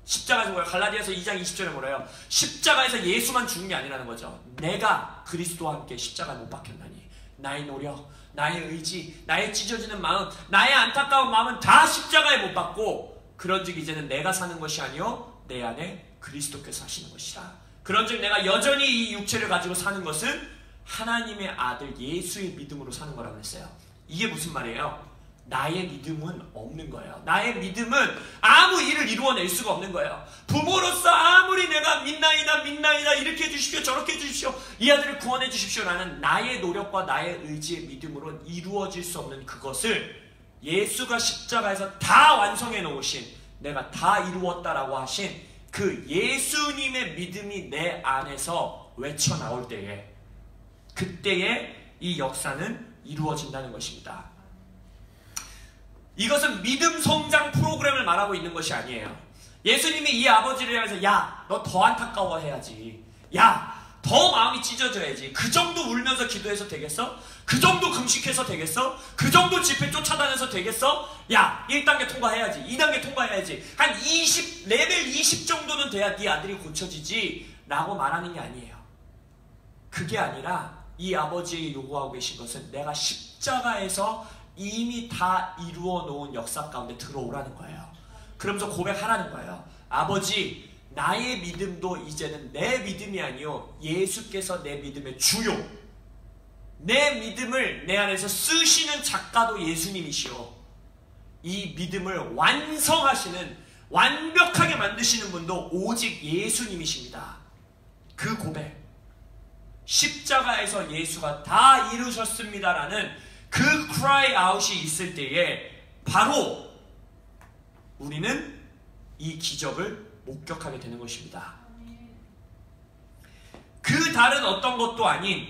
십자가에서 뭐예요? 갈라디아서 2장 20절에 뭐래요? 십자가에서 예수만 죽는 게 아니라는 거죠. 내가 그리스도와 함께 십자가에 못 박혔나니 나의 노력, 나의 의지, 나의 찢어지는 마음, 나의 안타까운 마음은 다 십자가에 못 박고, 그런즉 이제는 내가 사는 것이 아니요 내 안에 그리스도께서 사시는 것이라. 그런즉 내가 여전히 이 육체를 가지고 사는 것은 하나님의 아들 예수의 믿음으로 사는 거라고 했어요. 이게 무슨 말이에요? 나의 믿음은 없는 거예요. 나의 믿음은 아무 일을 이루어낼 수가 없는 거예요. 부모로서 아무리 내가 믿나이다 이렇게 해주십시오, 저렇게 해주십시오, 이 아들을 구원해 주십시오 라는 나의 노력과 나의 의지의 믿음으로는 이루어질 수 없는 그것을 예수가 십자가에서 다 완성해 놓으신, 내가 다 이루었다라고 하신 그 예수님의 믿음이 내 안에서 외쳐 나올 때에, 그때에 이 역사는 이루어진다는 것입니다. 이것은 믿음 성장 프로그램을 말하고 있는 것이 아니에요. 예수님이 이 아버지를 향해서 야, 너 더 안타까워해야지, 야, 더 마음이 찢어져야지, 그 정도 울면서 기도해서 되겠어? 그 정도 금식해서 되겠어? 그 정도 집회 쫓아다녀서 되겠어? 야, 1단계 통과해야지, 2단계 통과해야지, 한 20, 레벨 20 정도는 돼야 네 아들이 고쳐지지 라고 말하는 게 아니에요. 그게 아니라 이 아버지의 요구하고 계신 것은 내가 십자가에서 이미 다 이루어 놓은 역사 가운데 들어오라는 거예요. 그러면서 고백하라는 거예요. 아버지, 나의 믿음도 이제는 내 믿음이 아니요 예수께서 내 믿음의 주요, 내 믿음을 내 안에서 쓰시는 작가도 예수님이시오. 이 믿음을 완성하시는, 완벽하게 만드시는 분도 오직 예수님이십니다. 그 고백, 십자가에서 예수가 다 이루셨습니다라는 그 cry out이 있을 때에 바로 우리는 이 기적을 목격하게 되는 것입니다. 그 다른 어떤 것도 아닌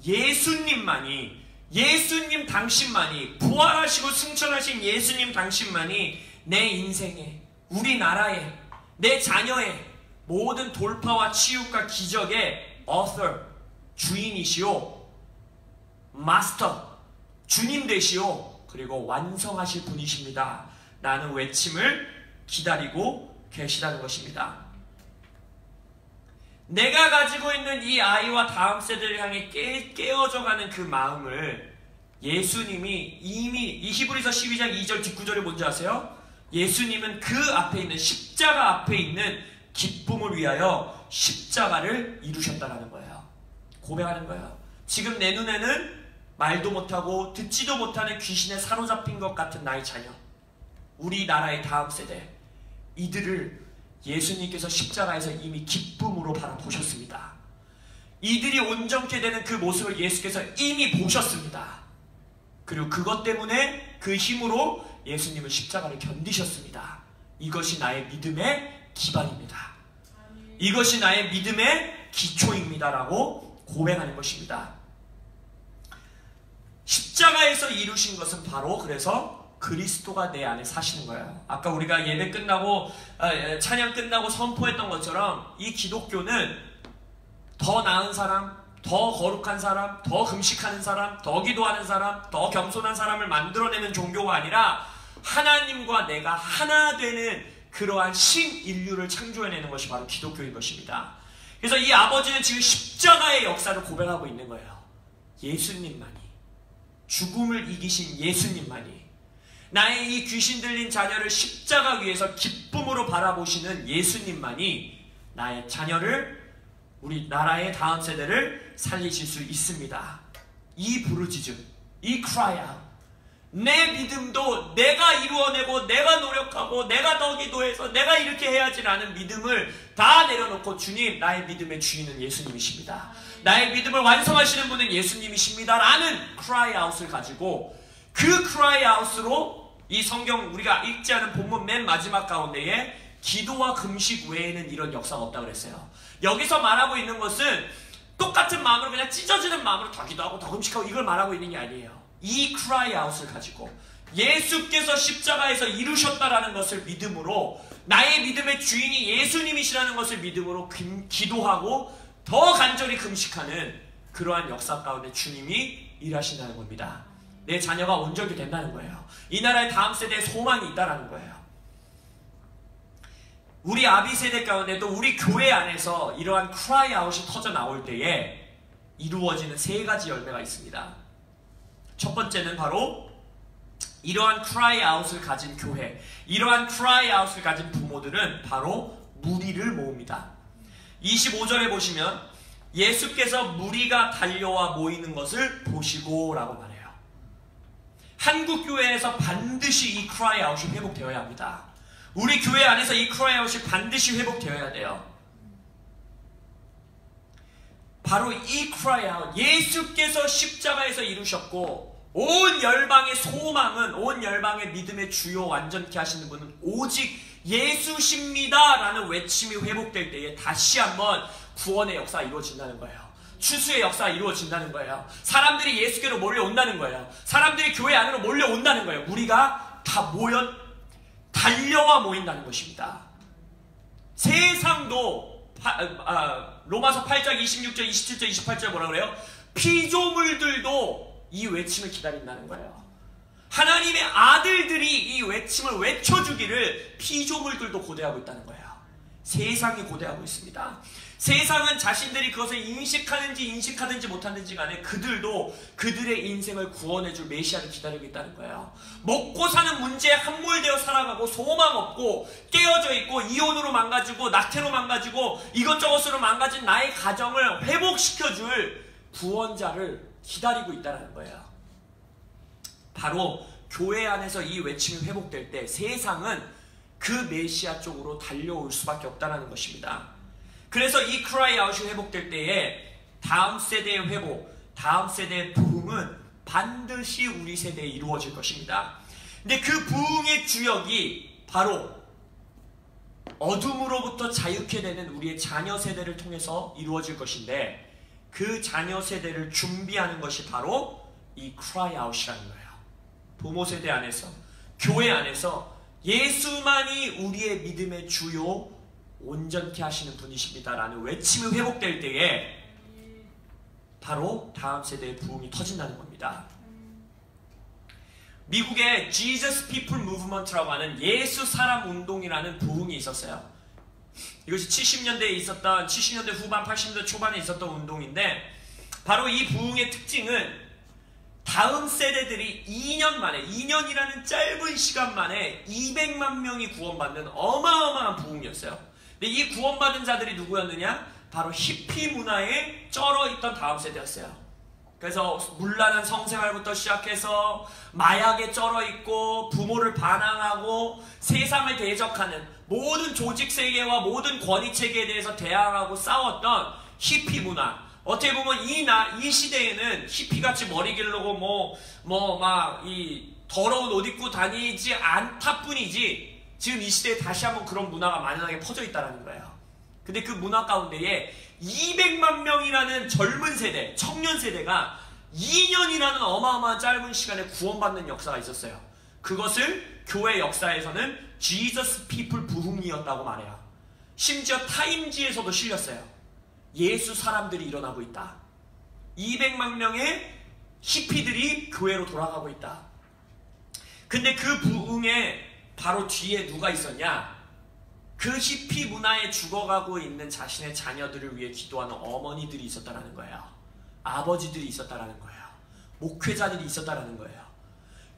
예수님만이, 예수님 당신만이, 부활하시고 승천하신 예수님 당신만이 내 인생에, 우리나라에, 내 자녀의 모든 돌파와 치유과 기적의 author, 주인이시오, 마스터, 주님 되시오, 그리고 완성하실 분이십니다 라는 외침을 기다리고 계시다는 것입니다. 내가 가지고 있는 이 아이와 다음 세대를 향해 깨어져가는 그 마음을 예수님이 이미 이 히브리서 12장 2절 뒷구절이 뭔지 아세요? 예수님은 그 앞에 있는, 십자가 앞에 있는 기쁨을 위하여 십자가를 이루셨다는 거예요. 고백하는 거예요. 지금 내 눈에는 말도 못하고 듣지도 못하는 귀신에 사로잡힌 것 같은 나의 자녀, 우리나라의 다음 세대, 이들을 예수님께서 십자가에서 이미 기쁨으로 바라보셨습니다. 이들이 온전케 되는 그 모습을 예수께서 이미 보셨습니다. 그리고 그것 때문에, 그 힘으로 예수님은 십자가를 견디셨습니다. 이것이 나의 믿음의 기반입니다. 이것이 나의 믿음의 기초입니다 라고 고백하는 것입니다. 십자가에서 이루신 것은 바로 그래서 그리스도가 내 안에 사시는 거예요. 아까 우리가 예배 끝나고 찬양 끝나고 선포했던 것처럼 이 기독교는 더 나은 사람, 더 거룩한 사람, 더 금식하는 사람, 더 기도하는 사람, 더 겸손한 사람을 만들어내는 종교가 아니라 하나님과 내가 하나 되는 그러한 신인류를 창조해내는 것이 바로 기독교인 것입니다. 그래서 이 아버지는 지금 십자가의 역사를 고백하고 있는 거예요. 예수님만이, 죽음을 이기신 예수님만이, 나의 이 귀신 들린 자녀를 십자가 위에서 기쁨으로 바라보시는 예수님만이 나의 자녀를, 우리 나라의 다음 세대를 살리실 수 있습니다. 이 부르짖음, 이 cry out, 내 믿음도 내가 이루어내고 내가 노력하고 내가 더 기도해서 내가 이렇게 해야지라는 믿음을 다 내려놓고 주님, 나의 믿음의 주인은 예수님이십니다. 나의 믿음을 완성하시는 분은 예수님이십니다 라는 cry out을 가지고, 그 cry out으로 이 성경 우리가 읽지 않은 본문 맨 마지막 가운데에 기도와 금식 외에는 이런 역사가 없다고 그랬어요. 여기서 말하고 있는 것은 똑같은 마음으로 그냥 찢어지는 마음으로 더 기도하고 더 금식하고 이걸 말하고 있는 게 아니에요. 이 cry out을 가지고 예수께서 십자가에서 이루셨다라는 것을 믿음으로, 나의 믿음의 주인이 예수님이시라는 것을 믿음으로 기도하고 더 간절히 금식하는 그러한 역사 가운데 주님이 일하신다는 겁니다. 내 자녀가 온전히 된다는 거예요. 이 나라의 다음 세대에 소망이 있다는 거예요. 우리 아비 세대 가운데도 우리 교회 안에서 이러한 cry out이 터져 나올 때에 이루어지는 세 가지 열매가 있습니다. 첫 번째는 바로 이러한 cry out을 가진 교회, 이러한 cry out을 가진 부모들은 바로 무리를 모읍니다. 25절에 보시면 예수께서 무리가 달려와 모이는 것을 보시고 라고 말해요. 한국 교회에서 반드시 이 cry out이 회복되어야 합니다. 우리 교회 안에서 이 cry out이 반드시 회복되어야 돼요. 바로 이 cry out, 예수께서 십자가에서 이루셨고 온 열방의 소망은, 온 열방의 믿음의 주요 완전케 하시는 분은 오직 예수십니다 라는 외침이 회복될 때에 다시 한번 구원의 역사가 이루어진다는 거예요. 추수의 역사가 이루어진다는 거예요. 사람들이 예수께로 몰려온다는 거예요. 사람들이 교회 안으로 몰려온다는 거예요. 우리가 다 달려와 모인다는 것입니다. 세상도 로마서 8장 26절, 27절, 28절 뭐라 그래요? 피조물들도 이 외침을 기다린다는 거예요. 하나님의 아들들이 이 외침을 외쳐주기를 피조물들도 고대하고 있다는 거예요. 세상이 고대하고 있습니다. 세상은 자신들이 그것을 인식하는지 인식하든지 못하는지 간에 그들도 그들의 인생을 구원해줄 메시아를 기다리고 있다는 거예요. 먹고 사는 문제에 함몰되어 살아가고 소망 없고 깨어져 있고 이혼으로 망가지고 낙태로 망가지고 이것저것으로 망가진 나의 가정을 회복시켜줄 구원자를 기다리고 있다는 거예요. 바로 교회 안에서 이 외침이 회복될 때 세상은 그 메시아 쪽으로 달려올 수밖에 없다는 것입니다. 그래서 이 cry out이 회복될 때에 다음 세대의 회복, 다음 세대의 부흥은 반드시 우리 세대에 이루어질 것입니다. 근데 그 부흥의 주역이 바로 어둠으로부터 자유케 되는 우리의 자녀 세대를 통해서 이루어질 것인데, 그 자녀 세대를 준비하는 것이 바로 이 cry out이라는 거예요. 부모 세대 안에서, 교회 안에서 예수만이 우리의 믿음의 주요 온전케 하시는 분이십니다 라는 외침이 회복될 때에 바로 다음 세대의 부흥이 터진다는 겁니다. 미국의 Jesus People Movement라고 하는 예수 사람 운동이라는 부흥이 있었어요. 이것이 70년대에 있었던, 70년대 후반 80년대 초반에 있었던 운동인데, 바로 이 부흥의 특징은 다음 세대들이 2년 만에, 2년이라는 짧은 시간 만에 200만 명이 구원받는 어마어마한 부흥이었어요. 근데 이 구원받은 자들이 누구였느냐? 바로 히피 문화에 쩔어있던 다음 세대였어요. 그래서 문란한 성생활부터 시작해서 마약에 쩔어있고 부모를 반항하고 세상을 대적하는 모든 조직세계와 모든 권위체계에 대해서 대항하고 싸웠던 히피 문화. 어떻게 보면 이 시대에는 히피같이 머리 기르고 이 더러운 옷 입고 다니지 않다 뿐이지, 지금 이 시대에 다시 한번 그런 문화가 만연하게 퍼져 있다는 거예요. 근데 그 문화 가운데에 200만 명이라는 젊은 세대, 청년 세대가 2년이라는 어마어마한 짧은 시간에 구원받는 역사가 있었어요. 그것을 교회 역사에서는 Jesus People 부흥이었다고 말해요. 심지어 타임지에서도 실렸어요. 예수 사람들이 일어나고 있다. 200만 명의 히피들이 교회로 돌아가고 있다. 근데 그 부흥에 바로 뒤에 누가 있었냐? 그 히피 문화에 죽어가고 있는 자신의 자녀들을 위해 기도하는 어머니들이 있었다라는 거예요. 아버지들이 있었다라는 거예요. 목회자들이 있었다라는 거예요.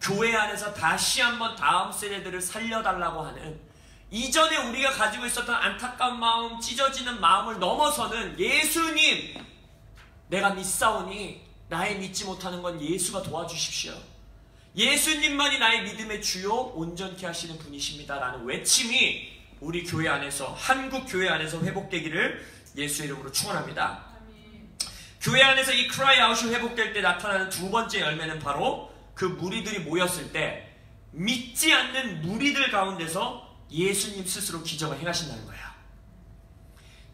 교회 안에서 다시 한번 다음 세대들을 살려달라고 하는, 이전에 우리가 가지고 있었던 안타까운 마음, 찢어지는 마음을 넘어서는 예수님, 내가 믿사오니 나의 믿지 못하는 건 예수가 도와주십시오. 예수님만이 나의 믿음의 주요 온전케 하시는 분이십니다 라는 외침이 우리 교회 안에서, 한국 교회 안에서 회복되기를 예수의 이름으로 축원합니다. 교회 안에서 이 크라이 아웃이 회복될 때 나타나는 두 번째 열매는 바로 그 무리들이 모였을 때 믿지 않는 무리들 가운데서 예수님 스스로 기적을 행하신다는 거예요.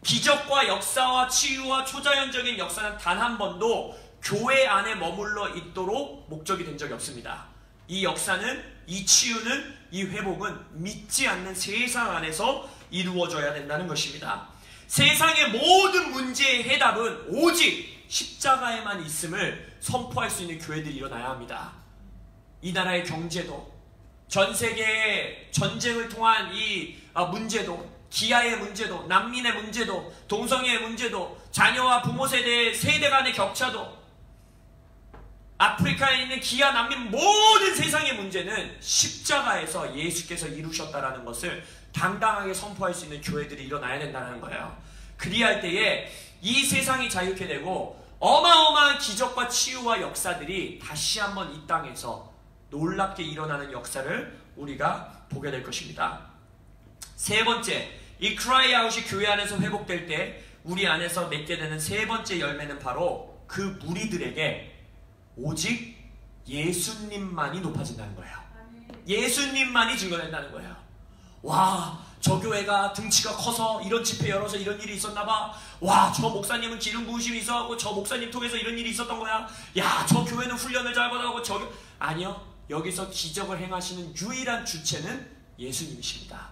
기적과 역사와 치유와 초자연적인 역사는 단 한 번도 교회 안에 머물러 있도록 목적이 된 적이 없습니다. 이 역사는, 이 치유는, 이 회복은 믿지 않는 세상 안에서 이루어져야 된다는 것입니다. 세상의 모든 문제의 해답은 오직 십자가에만 있음을 선포할 수 있는 교회들이 일어나야 합니다. 이 나라의 경제도, 전 세계의 전쟁을 통한 이 문제도, 기아의 문제도, 난민의 문제도, 동성애의 문제도, 자녀와 부모 세대 간의 격차도, 아프리카에 있는 기아 난민, 모든 세상의 문제는 십자가에서 예수께서 이루셨다는 것을 당당하게 선포할 수 있는 교회들이 일어나야 된다는 거예요. 그리할 때에 이 세상이 자유케 되고 어마어마한 기적과 치유와 역사들이 다시 한번 이 땅에서 놀랍게 일어나는 역사를 우리가 보게 될 것입니다. 세 번째, 이 크라이 아웃이 교회 안에서 회복될 때 우리 안에서 맺게 되는 세 번째 열매는 바로 그 무리들에게 오직 예수님만이 높아진다는 거예요. 예수님만이 증거된다는 거예요. 와, 저 교회가 등치가 커서 이런 집회 열어서 이런 일이 있었나봐. 와, 저 목사님은 기름 부으심이 있어갖고 저 목사님 통해서 이런 일이 있었던 거야. 야, 저 교회는 훈련을 잘 받아갖고 아니요, 여기서 기적을 행하시는 유일한 주체는 예수님이십니다.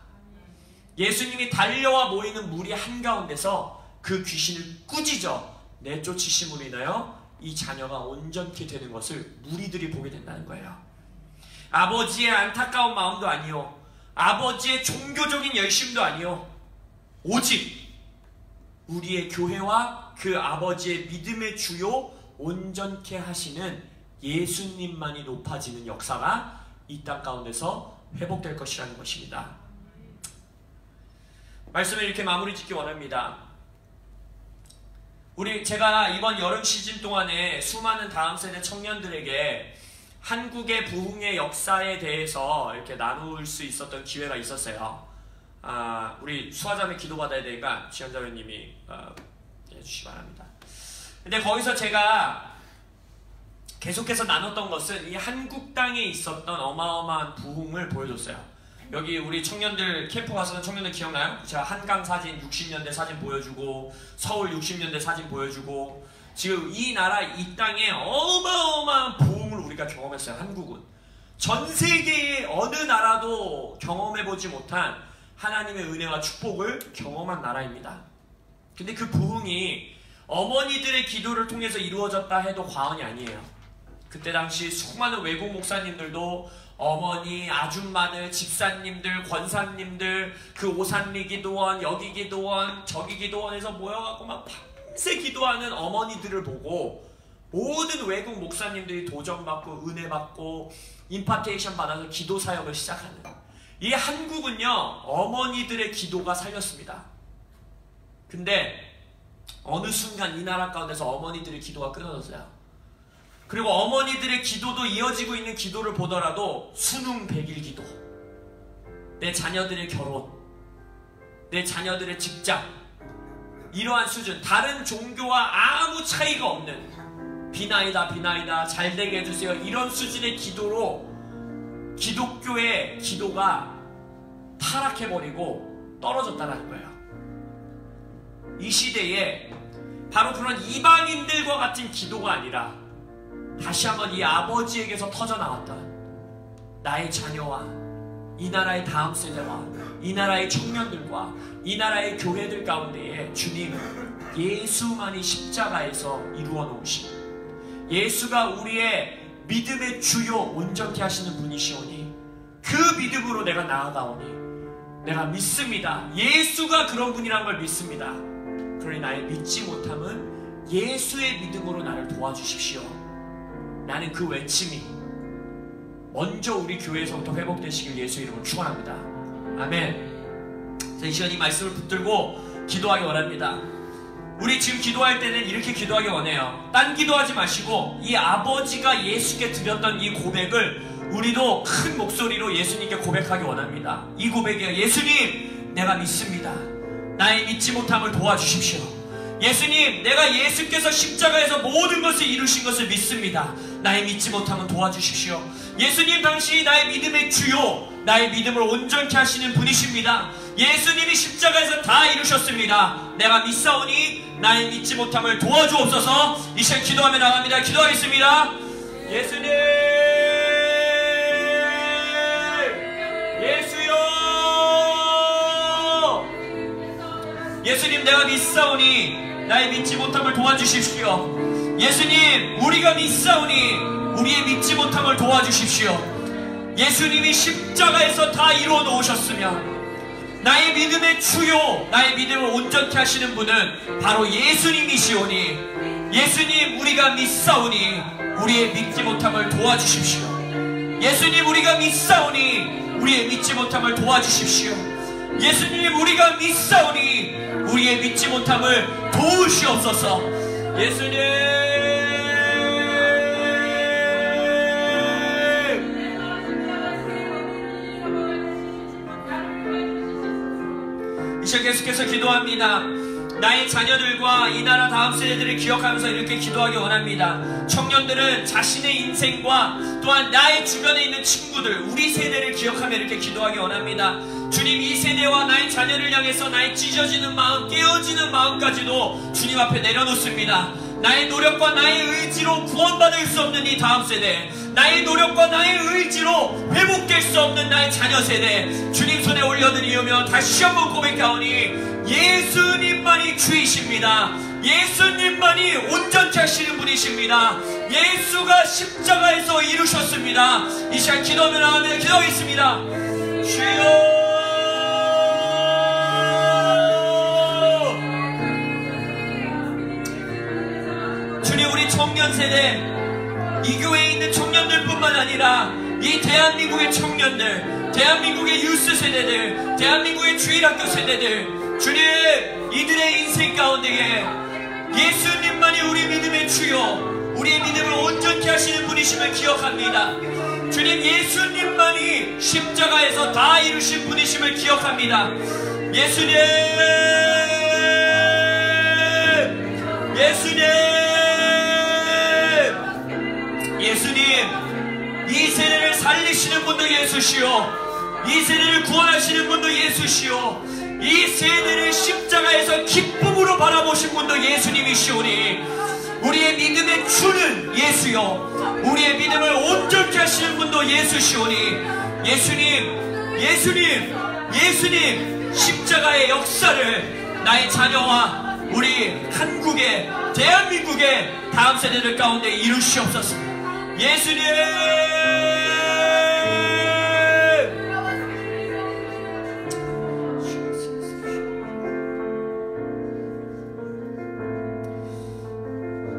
예수님이 달려와 모이는 무리 한가운데서 그 귀신을 꾸짖어 내쫓으심으로 인하여 이 자녀가 온전케 되는 것을 무리들이 보게 된다는 거예요. 아버지의 안타까운 마음도 아니요, 아버지의 종교적인 열심도 아니요, 오직 우리의 교회와 그 아버지의 믿음의 주요 온전케 하시는 예수님만이 높아지는 역사가 이 땅 가운데서 회복될 것이라는 것입니다. 말씀을 이렇게 마무리 짓기 원합니다. 제가 이번 여름 시즌 동안에 수많은 다음 세대 청년들에게 한국의 부흥의 역사에 대해서 이렇게 나눌 수 있었던 기회가 있었어요. 우리 수아자매 기도받아야 되니까 지연자매님이 해주시기 바랍니다. 근데 거기서 제가 계속해서 나눴던 것은 이 한국 땅에 있었던 어마어마한 부흥을 보여줬어요. 여기 우리 청년들 캠프 가서는 청년들 기억나요? 제가 한강 사진 60년대 사진 보여주고 서울 60년대 사진 보여주고 지금 이 나라 이 땅에 어마어마한 부흥을 우리가 경험했어요. 한국은 전 세계의 어느 나라도 경험해보지 못한 하나님의 은혜와 축복을 경험한 나라입니다. 근데 그 부흥이 어머니들의 기도를 통해서 이루어졌다 해도 과언이 아니에요. 그때 당시 수많은 외국 목사님들도 어머니, 아줌마들, 집사님들, 권사님들, 그 오산리 기도원, 여기 기도원, 저기 기도원에서 모여갖고 막 밤새 기도하는 어머니들을 보고 모든 외국 목사님들이 도전받고 은혜받고 임파테이션 받아서 기도 사역을 시작하는, 이 한국은요 어머니들의 기도가 살렸습니다. 근데 어느 순간 이 나라 가운데서 어머니들의 기도가 끊어졌어요. 그리고 어머니들의 기도도 이어지고 있는 기도를 보더라도 수능 100일 기도, 내 자녀들의 결혼, 내 자녀들의 직장, 이러한 수준, 다른 종교와 아무 차이가 없는 비나이다 잘되게 해주세요 이런 수준의 기도로 기독교의 기도가 타락해버리고 떨어졌다는 거예요. 이 시대에 바로 그런 이방인들과 같은 기도가 아니라 다시 한번 이 아버지에게서 터져나왔다. 나의 자녀와 이 나라의 다음 세대와 이 나라의 청년들과 이 나라의 교회들 가운데에 주님은 예수만이 십자가에서 이루어 놓으신, 예수가 우리의 믿음의 주요 온전케 하시는 분이시오니 그 믿음으로 내가 나아가오니 내가 믿습니다. 예수가 그런 분이란 걸 믿습니다. 그러니 나의 믿지 못함은 예수의 믿음으로 나를 도와주십시오. 나는 그 외침이 먼저 우리 교회에서부터 회복되시길 예수 이름으로 축원합니다. 아멘. 이 시간 이 말씀을 붙들고 기도하기 원합니다. 우리 지금 기도할 때는 이렇게 기도하기 원해요. 딴 기도하지 마시고 이 아버지가 예수께 드렸던 이 고백을 우리도 큰 목소리로 예수님께 고백하기 원합니다. 이 고백이에요. 예수님, 내가 믿습니다. 나의 믿지 못함을 도와주십시오. 예수님, 내가 예수께서 십자가에서 모든 것을 이루신 것을 믿습니다. 나의 믿지 못함은 도와주십시오. 예수님, 당신이 나의 믿음의 주요, 나의 믿음을 온전케 하시는 분이십니다. 예수님이 십자가에서 다 이루셨습니다. 내가 믿사오니 나의 믿지 못함을 도와주옵소서. 이 시간 기도하며 나갑니다. 기도하겠습니다. 예수님, 예수요, 예수님, 내가 믿사오니 나의 믿지 못함을 도와주십시오. 예수님, 우리가 믿사오니 우리의 믿지 못함을 도와주십시오. 예수님이 십자가에서 다 이루어 놓으셨으며 나의 믿음의 주요, 나의 믿음을 온전케 하시는 분은 바로 예수님이시오니 예수님, 우리가 믿사오니 우리의 믿지 못함을 도와주십시오. 예수님, 우리가 믿사오니 우리의 믿지 못함을 도와주십시오. 예수님, 우리가 믿사오니 우리의 믿지 못함을 도우시옵소서. 예수님, 계속해서 기도합니다. 나의 자녀들과 이 나라 다음 세대들을 기억하면서 이렇게 기도하기 원합니다. 청년들은 자신의 인생과 또한 나의 주변에 있는 친구들, 우리 세대를 기억하며 이렇게 기도하기 원합니다. 주님, 이 세대와 나의 자녀를 향해서 나의 찢어지는 마음, 깨어지는 마음까지도 주님 앞에 내려놓습니다. 나의 노력과 나의 의지로 구원받을 수 없는 이 다음 세대, 나의 노력과 나의 의지로 회복될 수 없는 나의 자녀 세대, 주님 손에 올려드리며 다시 한번 고백하오니 예수님만이 주이십니다. 예수님만이 온전케 하시는 분이십니다. 예수가 십자가에서 이루셨습니다. 이 시간 기도하며 나가며 기도하겠습니다. 주여, 주님, 우리 청년 세대, 이 교회에 있는 청년들뿐만 아니라 이 대한민국의 청년들, 대한민국의 유스 세대들, 대한민국의 주일학교 세대들, 주님, 이들의 인생 가운데에 예수님만이 우리 믿음의 주요, 우리의 믿음을 온전케 하시는 분이심을 기억합니다. 주님, 예수님만이 십자가에서 다 이루신 분이심을 기억합니다. 예수님, 예수님, 예수님, 이 세대를 살리시는 분도 예수시오, 이 세대를 구원하시는 분도 예수시오, 이 세대를 십자가에서 기쁨으로 바라보신 분도 예수님이시오니 우리의 믿음의 주는 예수요, 우리의 믿음을 온전케 하시는 분도 예수시오니 예수님, 예수님, 예수님, 십자가의 역사를 나의 자녀와 우리 한국의, 대한민국의 다음 세대들 가운데 이루시옵소서. 예수님,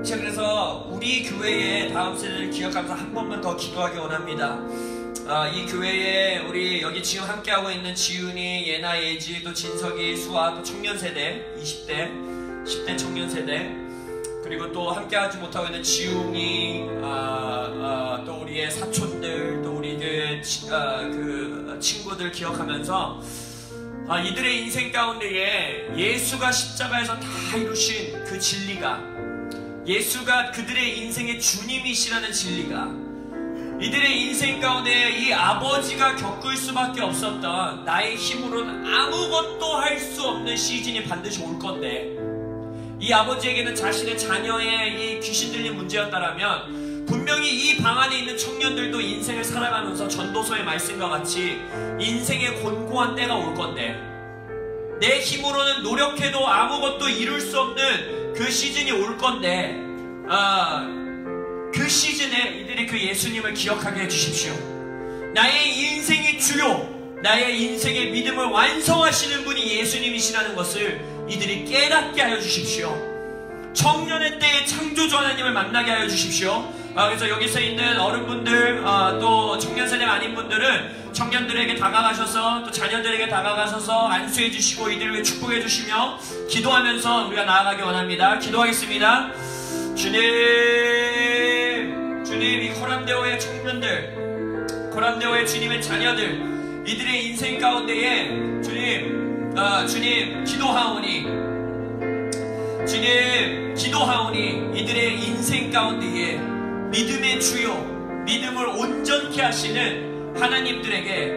그래서 우리 교회의 다음 세대를 기억하면서 한 번만 더 기도하기 원합니다. 이 교회에 우리 여기 지금 함께하고 있는 지훈이, 예나, 예지, 또 진석이, 수아, 또 청년 세대, 20대, 10대 청년 세대, 그리고 또 함께하지 못하고 있는 지웅이, 또 우리의 사촌들, 또 우리 그 친구들 기억하면서 이들의 인생 가운데에 예수가 십자가에서 다 이루신 그 진리가, 예수가 그들의 인생의 주님이시라는 진리가, 이들의 인생 가운데 이 아버지가 겪을 수밖에 없었던 나의 힘으로는 아무것도 할 수 없는 시즌이 반드시 올 건데, 이 아버지에게는 자신의 자녀의 이 귀신 들린 문제였다라면 분명히 이 방 안에 있는 청년들도 인생을 살아가면서 전도서의 말씀과 같이 인생의 곤고한 때가 올 건데, 내 힘으로는 노력해도 아무것도 이룰 수 없는 그 시즌이 올 건데, 그 시즌에 이들이 그 예수님을 기억하게 해주십시오. 나의 인생의 주요, 나의 인생의 믿음을 완성하시는 분이 예수님이시라는 것을 이들이 깨닫게 하여 주십시오. 청년의 때에 창조주 하나님을 만나게 하여 주십시오. 그래서 여기서 있는 어른분들, 또 청년세대가 아닌 분들은 청년들에게 다가가셔서 또 자녀들에게 다가가셔서 안수해 주시고 이들을 위해 축복해 주시며 기도하면서 우리가 나아가기 원합니다. 기도하겠습니다. 주님, 이 코람데오의 청년들, 코람데오의 주님의 자녀들, 이들의 인생 가운데에 주님 기도하오니 이들의 인생 가운데에 믿음의 주요, 믿음을 온전케 하시는 하나님들에게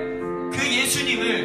그 예수님을